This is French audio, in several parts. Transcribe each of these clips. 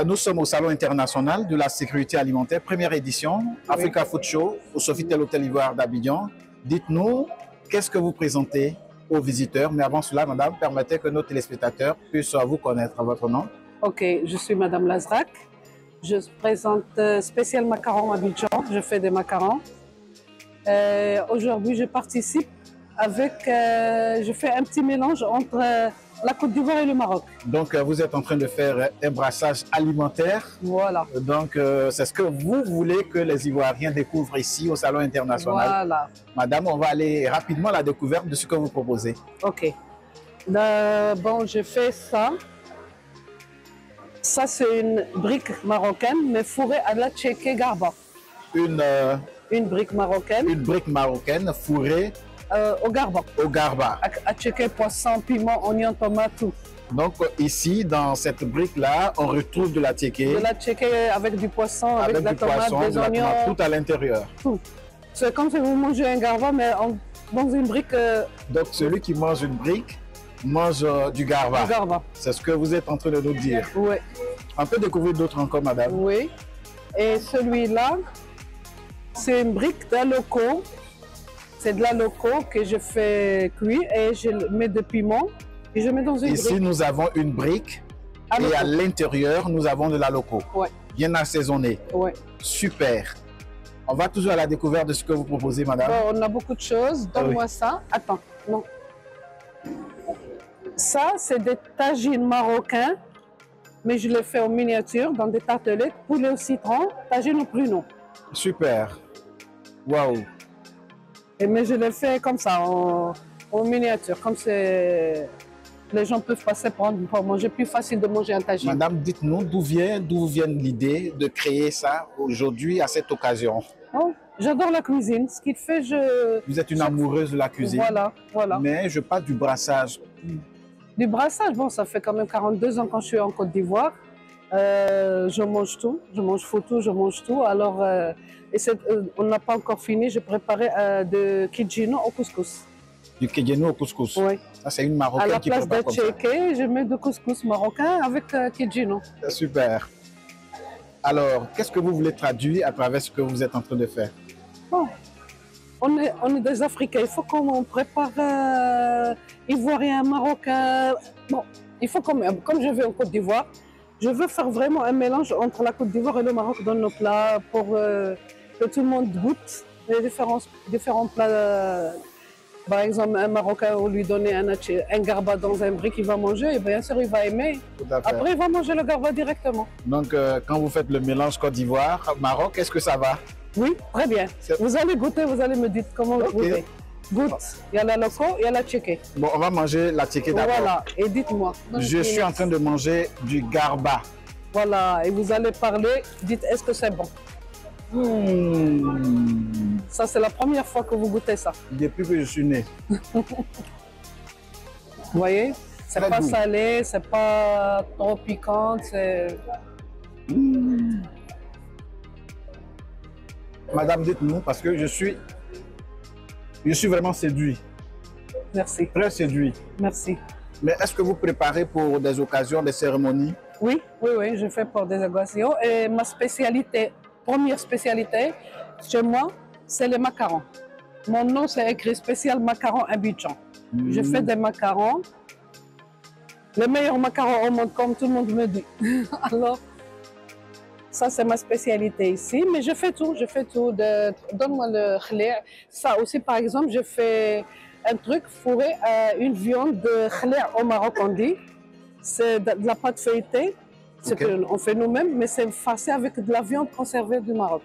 Nous sommes au Salon international de la sécurité alimentaire, première édition, Africa Food Show, au Sofitel Hôtel Ivoire d'Abidjan. Dites-nous, qu'est-ce que vous présentez aux visiteurs? Mais avant cela, madame, permettez que nos téléspectateurs puissent vous connaître à votre nom. Ok, je suis madame Lazrak. Je présente spécial macarons Abidjan. Je fais des macarons. Aujourd'hui, je participe avec... je fais un petit mélange entre la Côte d'Ivoire et le Maroc. Donc, vous êtes en train de faire un brassage alimentaire. Voilà. Donc, c'est ce que vous voulez que les Ivoiriens découvrent ici au Salon international. Voilà. Madame, on va aller rapidement à la découverte de ce que vous proposez. Ok. Bon, je fais ça. Ça, c'est une brique marocaine, mais fourrée à la tchéké garba. Une brique marocaine. Une brique marocaine fourrée au garba. Au garba. À tchéké, poisson, piment, oignon, tomate, tout. Donc ici, dans cette brique-là, on retrouve de la tchéké. De la tchéké avec du poisson, avec de la tomate, des oignons. Tout à l'intérieur. Tout. C'est comme si vous mangez un garba, mais dans une brique. Donc celui qui mange une brique mange du garba. Du garba. C'est ce que vous êtes en train de nous dire. Oui. On peut découvrir d'autres encore, madame. Oui. Et celui-là, c'est une brique d'aloco. C'est de l'aloco que je fais cuire et je mets de piment et je mets dans une brique. Ici, nous avons une brique et à l'intérieur, nous avons de l'aloco. Ouais. Bien assaisonné. Ouais. Super. On va toujours à la découverte de ce que vous proposez, madame. Bon, on a beaucoup de choses. Donne-moi ça. Attends, non. Ça, c'est des tagines marocains, mais je les fais en miniature dans des tartelettes, poulet au citron, tagine au pruneau. Super. Waouh. Mais je les fais comme ça, en miniature, comme c'est... Les gens peuvent passer pour manger, plus facile de manger un tagine. Madame, dites-nous d'où vient l'idée de créer ça aujourd'hui à cette occasion? Oh, j'adore la cuisine. Ce qui fait, Vous êtes une amoureuse de la cuisine. Voilà, voilà. Mais je parle du brassage. Du brassage, bon, ça fait quand même 42 ans quand je suis en Côte d'Ivoire. Je mange tout, je mange foutou, je mange tout. Alors, on n'a pas encore fini, j'ai préparé de kidjino au couscous. Du kidjino au couscous? Oui. Ça, c'est une marocaine qui prépare comme ça. À la place de tchéké, je mets du couscous marocain avec kidjino. Super. Alors, qu'est-ce que vous voulez traduire à travers ce que vous êtes en train de faire? Bon, on est des Africains, il faut qu'on prépare Ivoirien, Marocain. Bon, il faut comme je vais en Côte d'Ivoire, je veux faire vraiment un mélange entre la Côte d'Ivoire et le Maroc dans nos plats pour que tout le monde goûte les différents plats. Par exemple, un Marocain, on lui donner un garba dans un brick, il va manger, et bien sûr, il va aimer. Tout à fait. Après, il va manger le garba directement. Donc, quand vous faites le mélange Côte d'Ivoire, Maroc, est-ce que ça va? Oui, très bien. Vous allez goûter, vous allez me dire comment vous goûtez. Goûte. Il y a la loco, il y a la tchéké. Bon, on va manger la tchéké d'abord. Voilà, et dites-moi. Je suis en train de manger du garba. Voilà, et vous allez parler, dites est-ce que c'est bon? Ça, c'est la première fois que vous goûtez ça. Depuis que je suis né. Vous voyez? C'est pas salé, c'est pas trop piquant, c'est... Madame, dites-nous, parce que je suis vraiment séduit. Merci. Très séduit. Merci. Mais est-ce que vous préparez pour des occasions, des cérémonies? Oui, je fais pour des occasions. Et ma spécialité, première spécialité, chez moi, c'est les macarons. Mon nom, c'est écrit spécial macarons Abidjan. Je fais des macarons. Les meilleurs macarons au monde, comme tout le monde me dit. Alors, ça, c'est ma spécialité ici. Mais je fais tout. Donne-moi le khler. Ça aussi, par exemple, je fais un truc fourré à une viande de khler au Maroc, on dit. C'est de la pâte feuilletée. C'est qu'on fait nous-mêmes, mais c'est farci avec de la viande conservée du Maroc.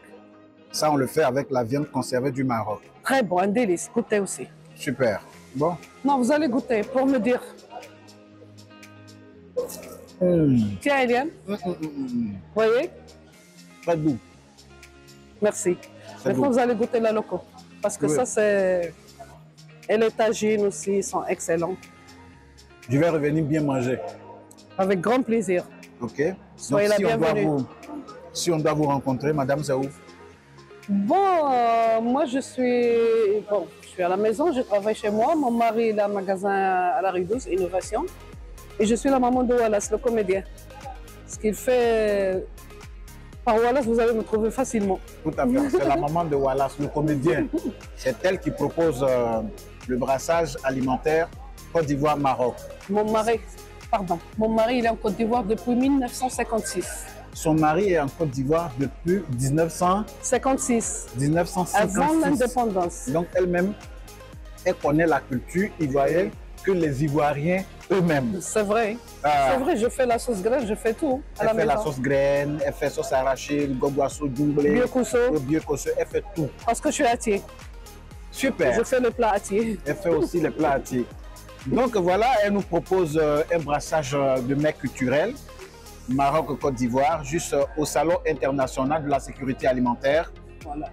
Ça, on le fait avec la viande conservée du Maroc. Très bon, un délice. Goûtez aussi. Super. Bon. Non, vous allez goûter pour me dire. Tiens, Eliane. Vous voyez? Très doux. Merci. Maintenant, vous allez goûter la loco. Parce que ça, c'est... Et les tagines aussi sont excellents. Je vais revenir bien manger. Avec grand plaisir. Ok. Soyez la bienvenue. Si on doit vous rencontrer, madame, c'est où? Bon, moi, je suis à la maison, je travaille chez moi. Mon mari, il a un magasin à la rue 12, Innovation. Et je suis la maman de Wallace, le comédien. Ce qu'il fait par Wallace, vous allez me trouver facilement. Tout à fait. C'est la maman de Wallace, le comédien. C'est elle qui propose le brassage alimentaire Côte d'Ivoire-Maroc. Mon mari, il est en Côte d'Ivoire depuis 1956. Son mari est en Côte d'Ivoire depuis 1956. Avant l'indépendance. Donc elle-même, elle connaît la culture ivoirienne que les Ivoiriens eux-mêmes. C'est vrai. C'est vrai, je fais la sauce graine, je fais tout à la maison. Elle fait la sauce graine, elle fait sauce arrachée, le gogoasso, doublé, le biokosso, elle fait tout. Parce que je suis atier. Super. Je fais le plat atier. Elle fait aussi les plats atiers. Donc voilà, elle nous propose un brassage de mets culturels, Maroc-Côte d'Ivoire, juste au Salon international de la sécurité alimentaire. Voilà.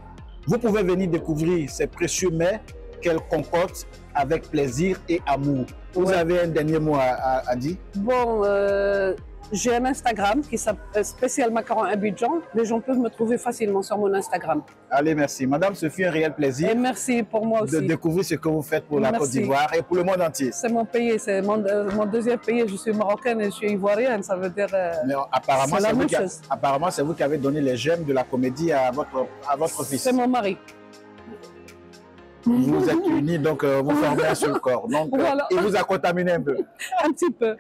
Vous pouvez venir découvrir ces précieux mets qu'elle concocte avec plaisir et amour. Vous avez un dernier mot à dire? Bon, j'ai un Instagram qui s'appelle Spécial Macaron Abidjan. Les gens peuvent me trouver facilement sur mon Instagram. Allez, merci. Madame, ce fut un réel plaisir. Et merci pour moi aussi. De découvrir ce que vous faites pour la Côte d'Ivoire et pour le monde entier. C'est mon pays, c'est mon deuxième pays. Je suis marocaine et je suis ivoirienne, ça veut dire. Mais apparemment, c'est vous qui avez donné les gemmes de la comédie à votre fils. C'est mon mari. Vous êtes unis, donc vous formez un seul corps. Donc, voilà. il vous a contaminé un peu. Un petit peu.